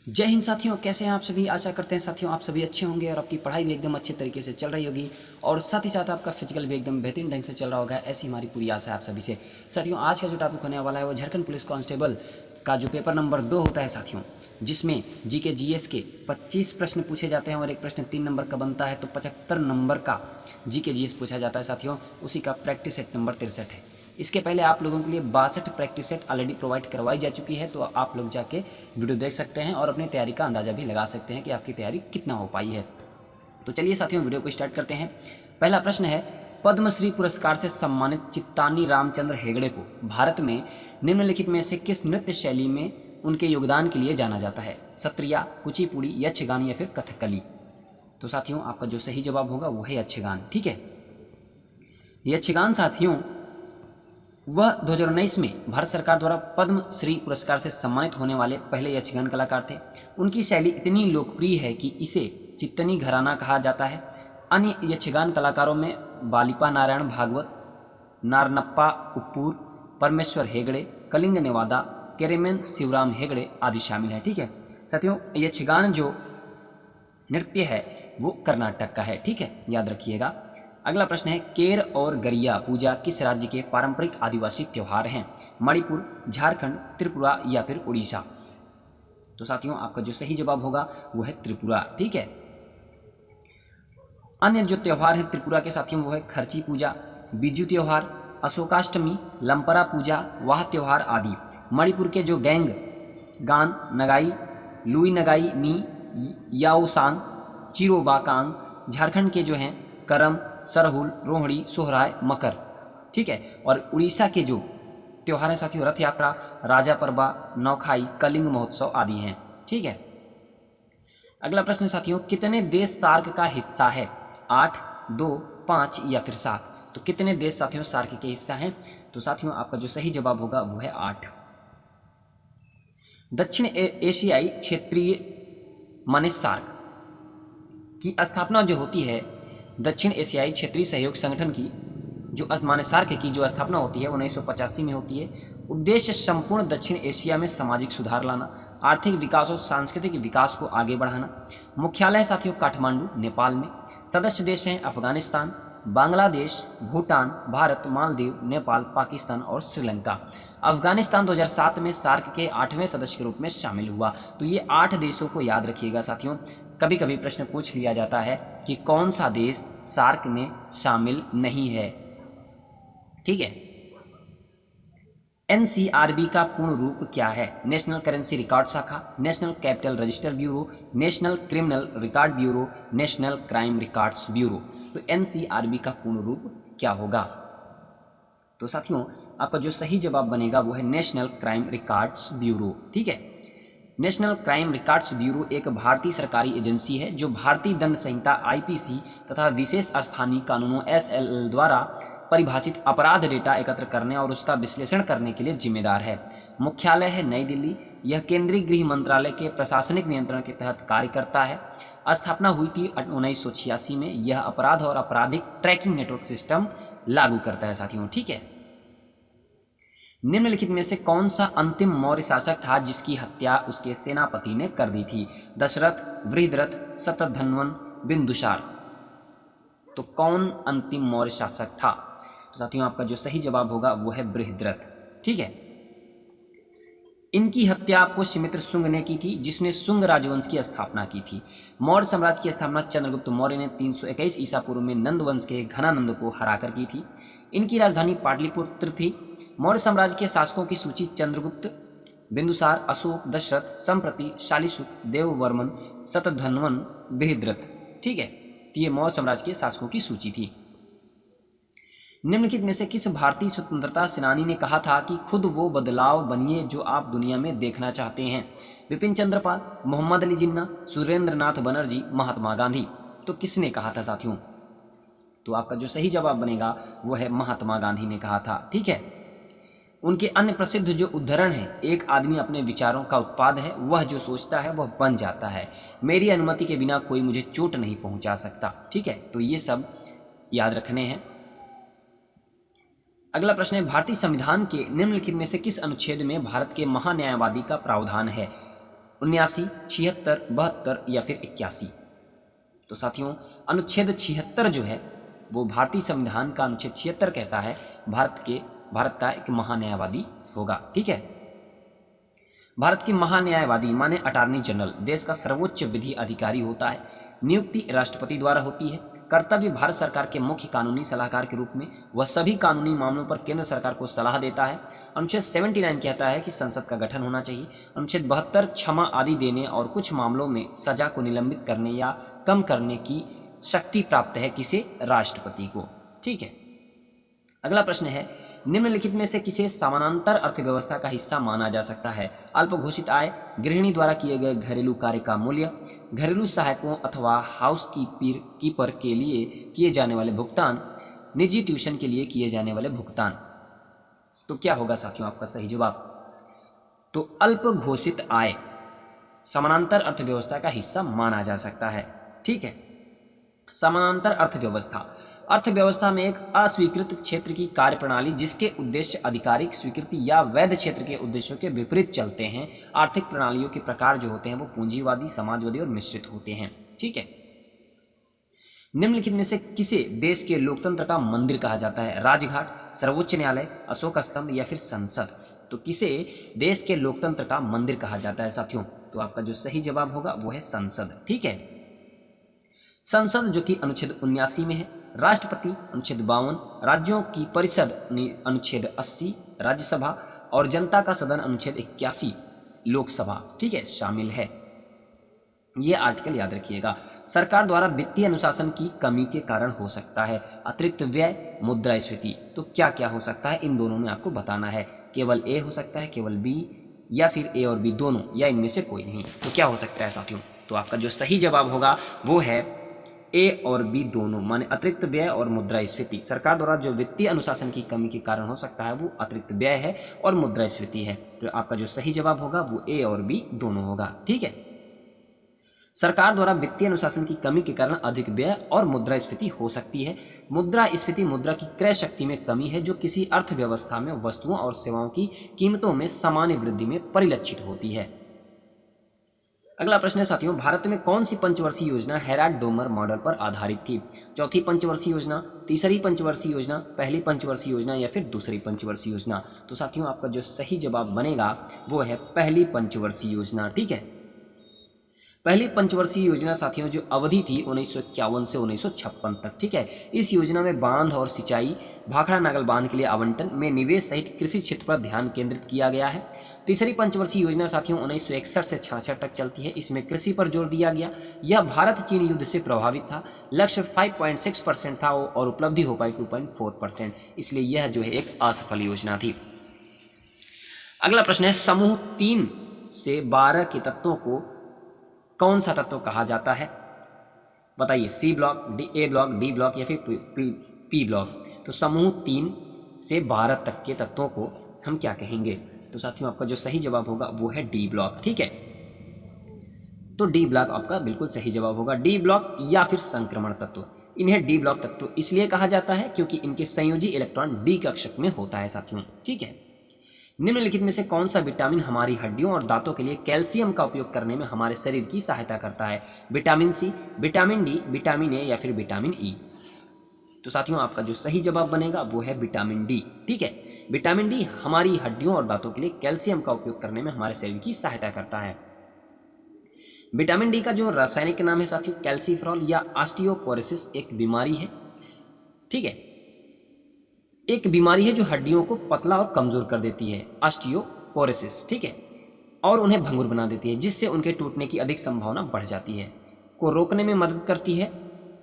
जय हिंद साथियों, कैसे हैं आप सभी। आशा करते हैं साथियों आप सभी अच्छे होंगे और आपकी पढ़ाई भी एकदम अच्छे तरीके से चल रही होगी और साथ ही साथ आपका फिजिकल भी एकदम बेहतरीन ढंग से चल रहा होगा। ऐसी हमारी पूरी आशा है आप सभी से। साथियों आज का जो टॉपिक होने वाला है वो झारखंड पुलिस कांस्टेबल का जो पेपर नंबर 2 होता है साथियों, जिसमें जीके जीएस के 25 प्रश्न पूछे जाते हैं और एक प्रश्न 3 नंबर का बनता है, तो 75 नंबर का जीके जीएस पूछा जाता है साथियों। उसी का प्रैक्टिस सेट नंबर 63 है। इसके पहले आप लोगों के लिए 62 प्रैक्टिस सेट ऑलरेडी प्रोवाइड करवाई जा चुकी है, तो आप लोग जाके वीडियो देख सकते हैं और अपनी तैयारी का अंदाज़ा भी लगा सकते हैं कि आपकी तैयारी कितना हो पाई है। तो चलिए साथियों वीडियो को स्टार्ट करते हैं। पहला प्रश्न है, पद्मश्री पुरस्कार से सम्मानित चित्तानी रामचंद्र हेगड़े को भारत में निम्नलिखित में से किस नृत्य शैली में उनके योगदान के लिए जाना जाता है? सत्रिया, कुचिपुड़ी, यक्षगान या फिर कथकली? तो साथियों आपका जो सही जवाब होगा वो है यक्षगान। ठीक है, यक्षगान साथियों वह 2019 में भारत सरकार द्वारा पद्मश्री पुरस्कार से सम्मानित होने वाले पहले यक्षगान कलाकार थे। उनकी शैली इतनी लोकप्रिय है कि इसे चित्तनी घराना कहा जाता है। अन्य यक्षगान कलाकारों में बालिपा नारायण भागवत, नारनप्पा उप्पूर, परमेश्वर हेगड़े, कलिंग नेवादा, केरेमेन शिवराम हेगड़े आदि शामिल हैं। ठीक है साथियों, यक्षगान जो नृत्य है वो कर्नाटक का है। ठीक है, याद रखिएगा। अगला प्रश्न है, केर और गरिया पूजा किस राज्य के पारंपरिक आदिवासी त्योहार हैं? मणिपुर, झारखंड, त्रिपुरा या फिर उड़ीसा? तो साथियों आपका जो सही जवाब होगा वो है त्रिपुरा। ठीक है, अन्य जो त्योहार है त्रिपुरा के साथियों वो है खर्ची पूजा, बिजू त्योहार, अशोकाष्टमी, लंपरा पूजा, वाह त्योहार आदि। मणिपुर के जो गैंग गान नगाई, लुई नगाई नी, याओसांग, चिरोबाकांग। झारखंड के जो हैं करम, सरहुल, रोहड़ी, सोहराय, मकर। ठीक है, और उड़ीसा के जो त्योहार हैं साथियों रथ यात्रा, राजा परबा, नौखाई, कलिंग महोत्सव आदि हैं। ठीक है, अगला प्रश्न साथियों, कितने देश सार्क का हिस्सा है? 8, 2, 5 या फिर 7? तो कितने देश साथियों सार्क के हिस्सा हैं? तो साथियों आपका जो सही जवाब होगा वो है 8। दक्षिण एशियाई क्षेत्रीय माने सार्क की स्थापना जो होती है, दक्षिण एशियाई क्षेत्रीय सहयोग संगठन की जो माने सार्क की जो स्थापना होती है 1985 में होती है। उद्देश्य संपूर्ण दक्षिण एशिया में सामाजिक सुधार लाना, आर्थिक विकास और सांस्कृतिक विकास को आगे बढ़ाना। मुख्यालय साथियों काठमांडू नेपाल में। सदस्य देश हैं अफगानिस्तान, बांग्लादेश, भूटान, भारत, मालदीव, नेपाल, पाकिस्तान और श्रीलंका। अफगानिस्तान 2007 में सार्क के 8वें सदस्य के रूप में शामिल हुआ। तो ये 8 देशों को याद रखिएगा साथियों। कभी कभी प्रश्न पूछ लिया जाता है कि कौन सा देश सार्क में शामिल नहीं है। ठीक है, एनसीआरबी का पूर्ण रूप क्या है? नेशनल करेंसी रिकॉर्ड शाखा, national capital register bureau, national criminal record bureau, national crime records bureau. तो एनसीआरबी का पूर्ण रूप क्या होगा? तो साथियों आपका जो सही जवाब बनेगा वो है नेशनल क्राइम रिकॉर्ड्स ब्यूरो। ठीक है, नेशनल क्राइम रिकॉर्ड्स ब्यूरो एक भारतीय सरकारी एजेंसी है जो भारतीय दंड संहिता आईपीसी तथा विशेष स्थानीय कानूनों एसएलएल द्वारा परिभाषित अपराध डेटा एकत्र करने और उसका विश्लेषण करने के लिए जिम्मेदार है। मुख्यालय है नई दिल्ली। यह केंद्रीय गृह मंत्रालय के प्रशासनिक नियंत्रण के तहत कार्य करता है। स्थापना हुई थी 1986 में। यह अपराध और आपराधिक ट्रैकिंग नेटवर्क सिस्टम लागू करता है साथियों। ठीक है, निम्नलिखित में से कौन सा अंतिम मौर्य शासक था जिसकी हत्या उसके सेनापति ने कर दी थी? दशरथ, वृहद्रथ, शतधन्वन, बिंदुसार। तो कौन अंतिम मौर्य शासक था? तो साथियों आपका जो सही जवाब होगा वो है बृहद्रथ। ठीक है, इनकी हत्या पुष्यमित्र शुंग ने की थी, जिसने शुंग राजवंश की स्थापना की थी। मौर्य साम्राज्य की स्थापना चंद्रगुप्त मौर्य ने 321 ईसा पूर्व में नंद वंश के घनानंद को हराकर की थी। इनकी राजधानी पाटलिपुत्र थी। मौर्य साम्राज्य के शासकों की सूची चंद्रगुप्त, बिंदुसार, अशोक, दशरथ, संप्रति, शालिशुक, देववर्मन, शतधन्वन, बृहद्रथ। ठीक है, तो ये मौर्य साम्राज्य के शासकों की सूची थी। निम्नलिखित में से किस भारतीय स्वतंत्रता सेनानी ने कहा था कि खुद वो बदलाव बनिए जो आप दुनिया में देखना चाहते हैं? विपिन चंद्र पाल, मोहम्मद अली जिन्ना, सुरेंद्र नाथ बनर्जी, महात्मा गांधी। तो किसने कहा था साथियों? तो आपका जो सही जवाब बनेगा वो है महात्मा गांधी ने कहा था। ठीक है, उनके अन्य प्रसिद्ध जो उद्धरण है, एक आदमी अपने विचारों का उत्पाद है, वह जो सोचता है वह बन जाता है, मेरी अनुमति के बिना कोई मुझे चोट नहीं पहुंचा सकता। ठीक है, तो ये सब याद रखने हैं। अगला प्रश्न है, भारतीय संविधान के निम्नलिखित में से किस अनुच्छेद में भारत के महान्यायवादी का प्रावधान है? 79, 76, 72 या फिर 81। तो साथियों अनुच्छेद 76 जो है वो भारतीय संविधान का अनुच्छेद 76 कहता है भारत का एक महान्यायवादी होगा। ठीक है, भारत की महान्यायवादी माने अटॉर्नी जनरल देश का सर्वोच्च विधि अधिकारी होता है। नियुक्ति राष्ट्रपति द्वारा होती है। कर्तव्य भारत सरकार के मुख्य कानूनी सलाहकार के रूप में वह सभी कानूनी मामलों पर केंद्र सरकार को सलाह देता है। अनुच्छेद 79 कहता है कि संसद का गठन होना चाहिए। अनुच्छेद 72 क्षमा आदि देने और कुछ मामलों में सजा को निलंबित करने या कम करने की शक्ति प्राप्त है किसे? राष्ट्रपति को। ठीक है, अगला प्रश्न है निम्नलिखित में से किसे समानांतर अर्थव्यवस्था का हिस्सा माना जा सकता है? अल्प घोषित आय, गृहिणी द्वारा किए गए घरेलू कार्य का मूल्य, घरेलू सहायकों अथवा हाउस कीपर के लिए किए जाने वाले भुगतान, निजी ट्यूशन के लिए किए जाने वाले भुगतान। तो क्या होगा साथियों आपका सही जवाब? तो अल्प घोषित आय समानांतर अर्थव्यवस्था का हिस्सा माना जा सकता है। ठीक है, समानांतर अर्थव्यवस्था में एक अस्वीकृत क्षेत्र की कार्यप्रणाली जिसके उद्देश्य आधिकारिक स्वीकृति या वैध क्षेत्र के उद्देश्यों के विपरीत चलते हैं। आर्थिक प्रणालियों के प्रकार जो होते हैं वो पूंजीवादी, समाजवादी और मिश्रित होते हैं। ठीक है, निम्नलिखित में से किसे देश के लोकतंत्र का मंदिर कहा जाता है? राजघाट, सर्वोच्च न्यायालय, अशोक स्तंभ या फिर संसद। तो किसे देश के लोकतंत्र का मंदिर कहा जाता है साथियों? तो आपका जो सही जवाब होगा वो है संसद। ठीक है, संसद जो कि अनुच्छेद 79 में है, राष्ट्रपति अनुच्छेद 52, राज्यों की परिषद अनुच्छेद 80, राज्यसभा और जनता का सदन अनुच्छेद 81, लोकसभा। ठीक है, शामिल है। ये आर्टिकल याद रखिएगा। सरकार द्वारा वित्तीय अनुशासन की कमी के कारण हो सकता है अतिरिक्त व्यय, मुद्रास्फीति। तो क्या क्या हो सकता है इन दोनों में आपको बताना है। केवल ए हो सकता है, केवल बी, या फिर ए और बी दोनों, या इनमें से कोई नहीं। तो क्या हो सकता है साथियों? तो आपका जो सही जवाब होगा वो है ए और बी दोनों, माने अतिरिक्त व्यय और मुद्रास्फीति। सरकार द्वारा जो वित्तीय अनुशासन की कमी के कारण हो सकता है वो अतिरिक्त व्यय है और मुद्रास्फीति है। तो आपका जो सही जवाब होगा वो ए और बी दोनों होगा। ठीक है, सरकार द्वारा वित्तीय अनुशासन की कमी के कारण अधिक व्यय और मुद्रास्फीति हो सकती है। मुद्रास्फीति मुद्रा की क्रय शक्ति में कमी है जो किसी अर्थव्यवस्था में वस्तुओं और सेवाओं की कीमतों में सामान्य वृद्धि में परिलक्षित होती है। अगला प्रश्न है साथियों, भारत में कौन सी पंचवर्षीय योजना हेराल्ड डोमर मॉडल पर आधारित थी? चौथी पंचवर्षीय योजना, तीसरी पंचवर्षीय योजना, पहली पंचवर्षीय योजना या फिर दूसरी पंचवर्षीय योजना? तो साथियों आपका जो सही जवाब बनेगा वो है पहली पंचवर्षीय योजना। ठीक है, पहली पंचवर्षीय योजना साथियों जो अवधि थी 1951 से 1956 तक। ठीक है, इस योजना में बांध और सिंचाई, भाखड़ा नागल बांध के लिए आवंटन में निवेश सहित कृषि क्षेत्र पर ध्यान केंद्रित किया गया है। तीसरी पंचवर्षीय योजना साथियों 1961 से 66 तक चलती है। इसमें कृषि पर जोर दिया गया। यह भारत चीन युद्ध से प्रभावित था। लक्ष्य 5.6% था और उपलब्धि हो पाई 2.4%, इसलिए यह जो है एक असफल योजना थी। अगला प्रश्न है, समूह 3 से 12 के तत्वों को कौन सा तत्व कहा जाता है? बताइए, सी ब्लॉक, ए ब्लॉक, डी ब्लॉक या फिर पी ब्लॉक? तो समूह 3 से 12 तक के तत्वों को हम क्या कहेंगे? तो साथियों आपका जो सही जवाब होगा वो है डी ब्लॉक। ठीक है, तो डी ब्लॉक आपका बिल्कुल सही जवाब होगा। डी ब्लॉक या फिर संक्रमण तत्व, इन्हें डी ब्लॉक तत्व इसलिए कहा जाता है क्योंकि इनके संयोजी इलेक्ट्रॉन डी कक्षक में होता है साथियों। ठीक है, निम्नलिखित में से कौन सा विटामिन हमारी हड्डियों और दांतों के लिए कैल्शियम का उपयोग करने में हमारे शरीर की सहायता करता है? Vitamin C, vitamin D, vitamin A या फिर विटामिन ई? तो साथियों आपका जो सही जवाब बनेगा वो है विटामिन डी। ठीक है, विटामिन डी हमारी हड्डियों और दांतों के लिए कैल्शियम का उपयोग करने में हमारे शरीर की सहायता करता है। विटामिन डी का जो रासायनिक नाम है साथियों कैल्सीफेरॉल या ऑस्टियोपोरोसिस एक बीमारी है। ठीक है, एक बीमारी है जो हड्डियों को पतला और कमजोर कर देती है, ऑस्टियोपोरोसिस। ठीक है, और उन्हें भंगुर बना देती है जिससे उनके टूटने की अधिक संभावना बढ़ जाती है। को रोकने में मदद करती है।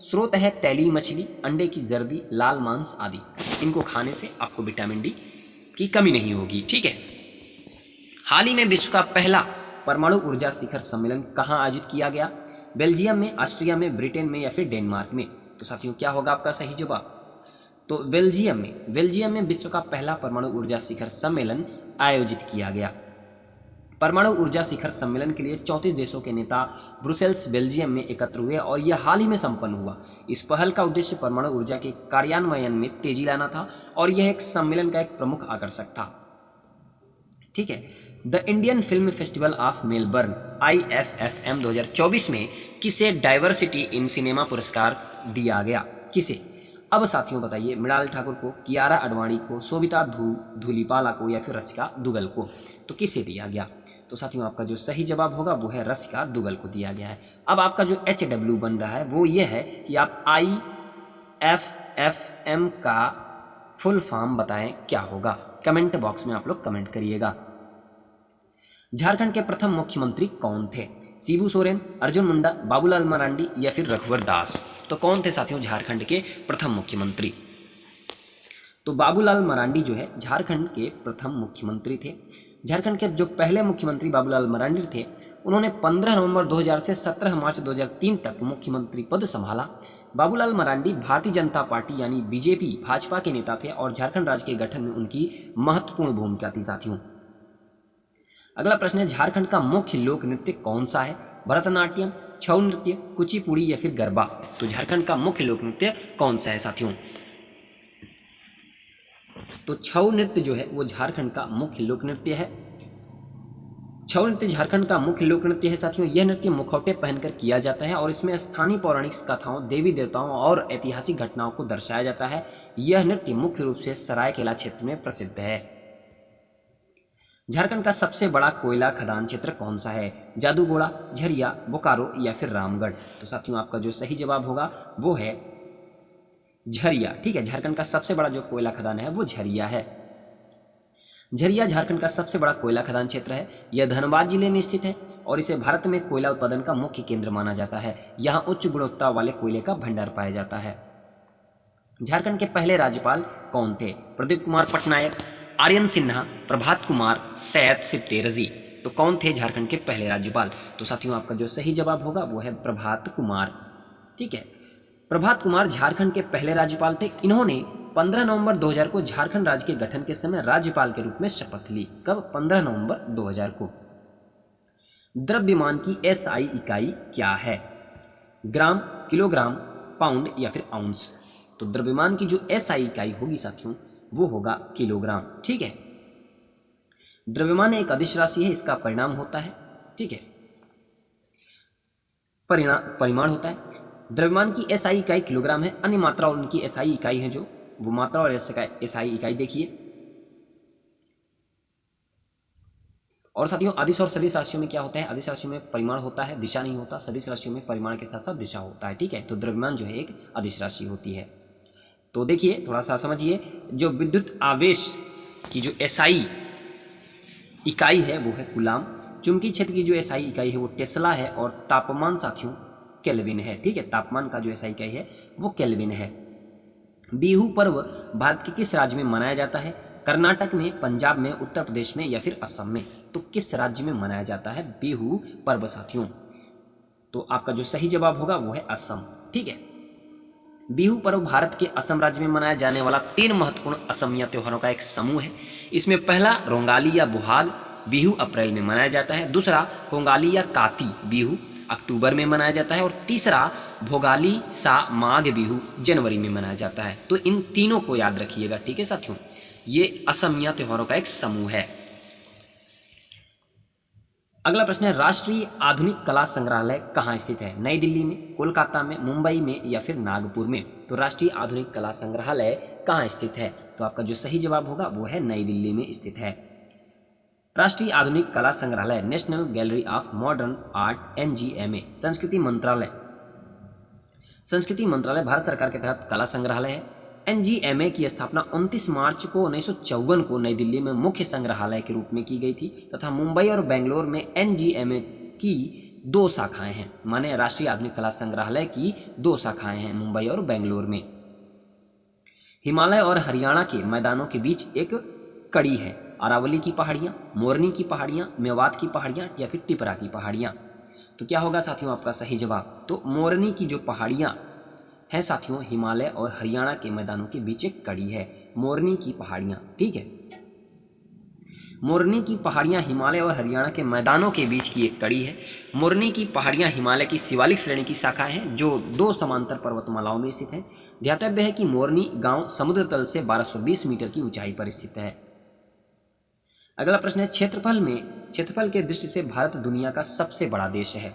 स्रोत है तैलीय मछली, अंडे की जर्दी, लाल मांस आदि। इनको खाने से आपको विटामिन डी की कमी नहीं होगी। ठीक है, हाल ही में विश्व का पहला परमाणु ऊर्जा शिखर सम्मेलन कहाँ आयोजित किया गया? बेल्जियम में, ऑस्ट्रिया में, ब्रिटेन में या फिर डेनमार्क में? तो साथियों क्या होगा आपका सही जवाब? तो बेल्जियम में विश्व का पहला परमाणु ऊर्जा शिखर सम्मेलन आयोजित किया गया। परमाणु ऊर्जा शिखर सम्मेलन के लिए 34 देशों के नेता ब्रुसेल्स बेल्जियम में एकत्र हुए और यह हाल ही में संपन्न हुआ। इस पहल का उद्देश्य परमाणु ऊर्जा के कार्यान्वयन में तेजी लाना था और यह एक सम्मेलन का एक प्रमुख आकर्षक था। ठीक है, the Indian film festival of Melbourne IFFM 2024 में किसे डाइवर्सिटी इन सिनेमा पुरस्कार दिया गया? किसे? अब साथियों बताइए, मृणाल ठाकुर को, कियारा आडवाणी को, शोभिता धूलिपाला को या फिर रसिका दुग्गल को? तो किसे दिया गया? तो साथियों आपका जो सही जवाब होगा वो है रसिका दुग्गल को दिया गया है। अब आपका जो HW बन रहा है वो ये है कि आप IFFM का फुल फॉर्म बताएं क्या होगा। कमेंट बॉक्स में आप लोग कमेंट करिएगा। झारखंड के प्रथम मुख्यमंत्री कौन थे? शिबू सोरेन, अर्जुन मुंडा, बाबूलाल मरांडी या फिर रघुवर दास? तो कौन थे साथियों झारखंड के प्रथम मुख्यमंत्री? तो बाबूलाल मरांडी जो है झारखंड के प्रथम मुख्यमंत्री थे। झारखंड के जो पहले मुख्यमंत्री बाबूलाल मरांडी थे, उन्होंने 15 नवंबर 2000 से 17 मार्च 2003 तक मुख्यमंत्री पद संभाला। बाबूलाल मरांडी भारतीय जनता पार्टी यानी बीजेपी भाजपा के नेता थे और झारखंड राज्य के गठन में उनकी महत्वपूर्ण भूमिका थी साथियों। अगला प्रश्न है, झारखंड का मुख्य लोक नृत्य कौन सा है? भरतनाट्यम, छऊ नृत्य, कुचिपुड़ी या फिर गरबा? तो झारखंड का मुख्य लोक नृत्य कौन सा है साथियों? तो छऊ नृत्य जो है वो झारखंड का मुख्य लोक नृत्य है। छऊ नृत्य झारखंड का मुख्य लोक नृत्य है साथियों। यह नृत्य मुखौटे पहनकर किया जाता है और इसमें स्थानीय पौराणिक कथाओं, देवी देवताओं और ऐतिहासिक घटनाओं को दर्शाया जाता है। यह नृत्य मुख्य रूप से सरायकेला क्षेत्र में प्रसिद्ध है। झारखंड का सबसे बड़ा कोयला खदान क्षेत्र कौन सा है? जादूगोड़ा, झरिया, बोकारो या फिर रामगढ़? तो साथियों आपका जो सही जवाब होगा वो है झरिया। ठीक है, झारखंड का सबसे बड़ा जो कोयला खदान है वो झरिया है। झरिया झारखंड का सबसे बड़ा कोयला खदान क्षेत्र है। यह धनबाद जिले में स्थित है और इसे भारत में कोयला उत्पादन का मुख्य केंद्र माना जाता है। यहाँ उच्च गुणवत्ता वाले कोयले का भंडार पाया जाता है। झारखंड के पहले राज्यपाल कौन थे? प्रदीप कुमार पटनायक, आर्यन सिन्हा, प्रभात कुमार, सैयद सिप्तेरजी? तो कौन थे झारखंड के पहले राज्यपाल? तो साथियों आपका जो सही जवाब होगा वो है प्रभात कुमार। ठीक है, प्रभात कुमार झारखंड के पहले राज्यपाल थे। इन्होंने 15 नवंबर 2000 को झारखंड राज्य के गठन के समय राज्यपाल के रूप में शपथ ली। कब? 15 नवंबर 2000 को। द्रव्यमान की SI इकाई क्या है? ग्राम, किलोग्राम, पाउंड या फिर आउंस? तो द्रव्यमान की जो SI इकाई होगी साथियों वो होगा किलोग्राम। ठीक है, द्रव्यमान एक अदिश राशि है, इसका परिणाम होता है। ठीक है, परिमाण होता है। द्रव्यमान की SI इकाई किलोग्राम है। अन्य मात्रा और उनकी SI इकाई है जो वो मात्रा और SI इकाई देखिए। और साथियों अदिश और सदिश राशियों में क्या होता है? अदिश राशियों में परिमाण होता है, दिशा नहीं होता। सदिश राशियों में परिमाण के साथ साथ दिशा होता है। ठीक है, तो द्रव्यमान जो है एक अदिश राशि होती है। तो देखिए थोड़ा सा समझिए, जो विद्युत आवेश की जो SI इकाई है वो है कूलाम। चुंबकीय क्षेत्र की जो SI इकाई है वो टेस्ला है और तापमान साथियों केल्विन है। ठीक है, तापमान का जो SI इकाई है वो केल्विन है। बिहू पर्व भारत के किस राज्य में मनाया जाता है? कर्नाटक में, पंजाब में, उत्तर प्रदेश में या फिर असम में? तो किस राज्य में मनाया जाता है बिहू पर्व साथियों? तो आपका जो सही जवाब होगा वो है असम। ठीक है, बिहू पर्व भारत के असम राज्य में मनाया जाने वाला 3 महत्वपूर्ण असमिया त्योहारों का एक समूह है। इसमें पहला रोंगाली या बुहाग बिहू अप्रैल में मनाया जाता है। दूसरा कोंगाली या काती बिहू अक्टूबर में मनाया जाता है और तीसरा भोगाली सा माघ बिहू जनवरी में मनाया जाता है। तो इन तीनों को याद रखिएगा। ठीक है साथियों, ये असमिया त्योहारों का एक समूह है। अगला प्रश्न है, राष्ट्रीय आधुनिक कला संग्रहालय कहाँ स्थित है? नई दिल्ली में, कोलकाता में, मुंबई में या फिर नागपुर में? तो राष्ट्रीय आधुनिक कला संग्रहालय कहाँ स्थित है? तो आपका जो सही जवाब होगा वो है नई दिल्ली में स्थित है। राष्ट्रीय आधुनिक कला संग्रहालय national gallery of modern art NGMA संस्कृति मंत्रालय भारत सरकार के तहत कला संग्रहालय है। NGMA की स्थापना 29 मार्च को 1954 को नई दिल्ली में मुख्य संग्रहालय के रूप में की गई थी तथा मुंबई और बेंगलोर में NGMA की 2 शाखाएं हैं। माने राष्ट्रीय आधुनिक कला संग्रहालय की 2 शाखाएं हैं मुंबई और बेंगलोर में। हिमालय और हरियाणा के मैदानों के बीच एक कड़ी है। अरावली की पहाड़ियाँ, मोरनी की पहाड़ियाँ, मेवात की पहाड़ियाँ या फिर टिपरा की पहाड़ियाँ? तो क्या होगा साथियों आपका सही जवाब? तो मोरनी की जो पहाड़ियाँ हैं साथियों हिमालय और हरियाणा के मैदानों के बीच एक कड़ी है, मोरनी की पहाड़ियाँ। ठीक है, मोरनी की पहाड़ियाँ हिमालय और हरियाणा के मैदानों के बीच की एक कड़ी है। मोरनी की पहाड़ियाँ हिमालय की शिवालिक श्रेणी की शाखाएं हैं जो 2 समांतर पर्वतमालाओं में स्थित है। ध्यातव्य है कि मोरनी गांव समुद्र तल से 1220 मीटर की ऊंचाई पर स्थित है। अगला प्रश्न है, क्षेत्रफल के दृष्टि से भारत दुनिया का सबसे बड़ा देश है।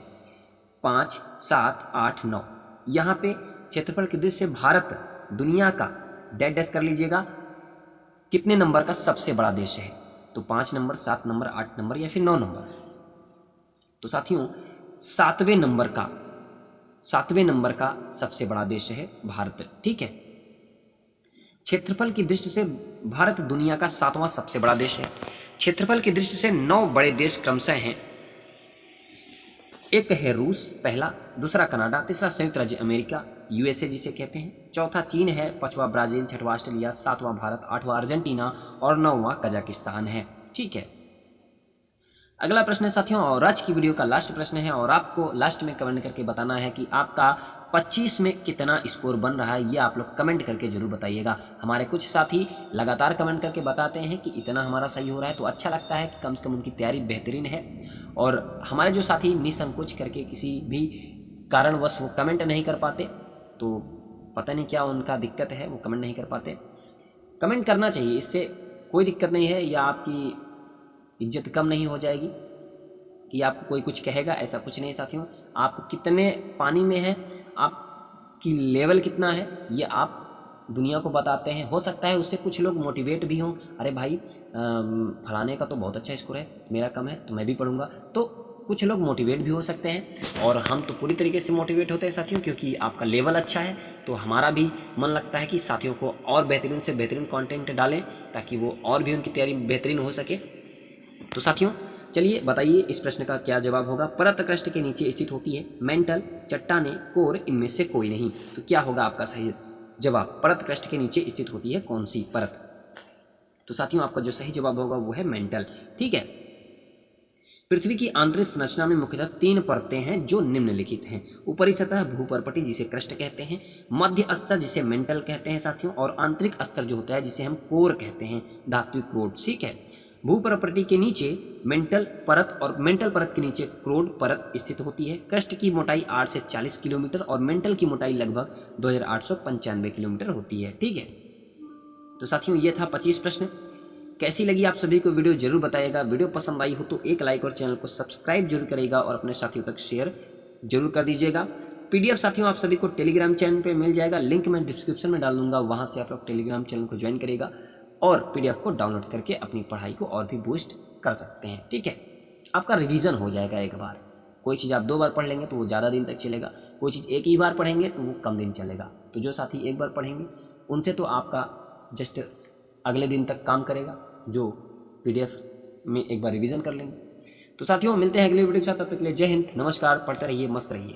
5, 7, 8, 9। यहाँ पे क्षेत्रफल की दृष्टि से भारत दुनिया का डैश डैश कर लीजिएगा कितने नंबर का सबसे बड़ा देश है। तो 5 नंबर, 7 नंबर, 8 नंबर या फिर 9 नंबर। तो साथियों सातवें नंबर का सबसे बड़ा देश है भारत। ठीक है, क्षेत्रफल की दृष्टि से भारत दुनिया का 7वां सबसे बड़ा देश है। क्षेत्रफल की दृष्टि से 9 बड़े देश क्रमशः हैं। एक है रूस पहला, दूसरा कनाडा, तीसरा संयुक्त राज्य अमेरिका यूएसए जिसे कहते हैं, चौथा चीन है, पांचवा ब्राजील, छठवां ऑस्ट्रेलिया, सातवां भारत, आठवां अर्जेंटीना और 9वां कजाकिस्तान है। ठीक है, अगला प्रश्न है साथियों, और आज की वीडियो का लास्ट प्रश्न है और आपको लास्ट में कमेंट करके बताना है कि आपका 25 में कितना स्कोर बन रहा है। ये आप लोग कमेंट करके जरूर बताइएगा। हमारे कुछ साथी लगातार कमेंट करके बताते हैं कि इतना हमारा सही हो रहा है, तो अच्छा लगता है कि कम से कम उनकी तैयारी बेहतरीन है। और हमारे जो साथी निसंकोच करके किसी भी कारणवश वो कमेंट नहीं कर पाते, तो पता नहीं क्या उनका दिक्कत है, वो कमेंट नहीं कर पाते। कमेंट करना चाहिए, इससे कोई दिक्कत नहीं है, या आपकी इज्जत कम नहीं हो जाएगी कि आपको कोई कुछ कहेगा, ऐसा कुछ नहीं साथियों। आप कितने पानी में हैं, आपकी लेवल कितना है, ये आप दुनिया को बताते हैं। हो सकता है उससे कुछ लोग मोटिवेट भी हों, अरे भाई फलाने का तो बहुत अच्छा स्कोर है, मेरा कम है तो मैं भी पढ़ूंगा, तो कुछ लोग मोटिवेट भी हो सकते हैं। और हम तो पूरी तरीके से मोटिवेट होते हैं साथियों, क्योंकि आपका लेवल अच्छा है, तो हमारा भी मन लगता है कि साथियों को और बेहतरीन से बेहतरीन कंटेंट डालें, ताकि वो और भी उनकी तैयारी बेहतरीन हो सके। तो साथियों चलिए बताइए इस प्रश्न का क्या जवाब होगा। परत क्रस्ट के नीचे स्थित होती है मेंटल, चट्टाने, कोर, इनमें से कोई नहीं। तो क्या होगा आपका सही जवाब? परत क्रस्ट के नीचे स्थित होती है कौन सी परत? तो साथियों आपका जो सही जवाब होगा वो है मेंटल। ठीक है, पृथ्वी की आंतरिक संरचना में मुख्यतः 3 परतें हैं जो निम्नलिखित हैं। ऊपरी सतह भूपर्पटी जिसे क्रस्ट कहते हैं, मध्य स्तर जिसे मेंटल कहते हैं साथियों, और आंतरिक स्तर जो होता है जिसे हम कोर कहते हैं, धात्विक क्रोड। ठीक है, भूपर्पटी के नीचे मेंटल परत और मेंटल परत के नीचे क्रोड परत स्थित होती है। क्रस्ट की मोटाई 8 से 40 किलोमीटर और मेंटल की मोटाई लगभग 2895 किलोमीटर होती है। ठीक है, तो साथियों ये था 25 प्रश्न। कैसी लगी आप सभी को वीडियो जरूर बताइएगा। वीडियो पसंद आई हो तो एक लाइक और चैनल को सब्सक्राइब जरूर करिएगा और अपने साथियों तक शेयर जरूर कर दीजिएगा। पीडीएफ साथियों आप सभी को टेलीग्राम चैनल पे मिल जाएगा, लिंक मैं डिस्क्रिप्शन में डाल दूंगा, वहां से आप लोग टेलीग्राम चैनल को ज्वाइन करिएगा और पीडीएफ को डाउनलोड करके अपनी पढ़ाई को और भी बूस्ट कर सकते हैं। ठीक है, आपका रिवीजन हो जाएगा एक बार। कोई चीज़ आप 2 बार पढ़ लेंगे तो वो ज़्यादा दिन तक चलेगा, कोई चीज़ एक ही बार पढ़ेंगे तो वो कम दिन चलेगा। तो जो साथी एक बार पढ़ेंगे उनसे तो आपका जस्ट अगले दिन तक काम करेगा, जो पीडीएफ में एक बार रिवीजन कर लेंगे। तो साथियों मिलते हैं अगले वीडियो के साथ, तब तक के लिए जय हिंद, नमस्कार, पढ़ते रहिए, मस्त रहिए।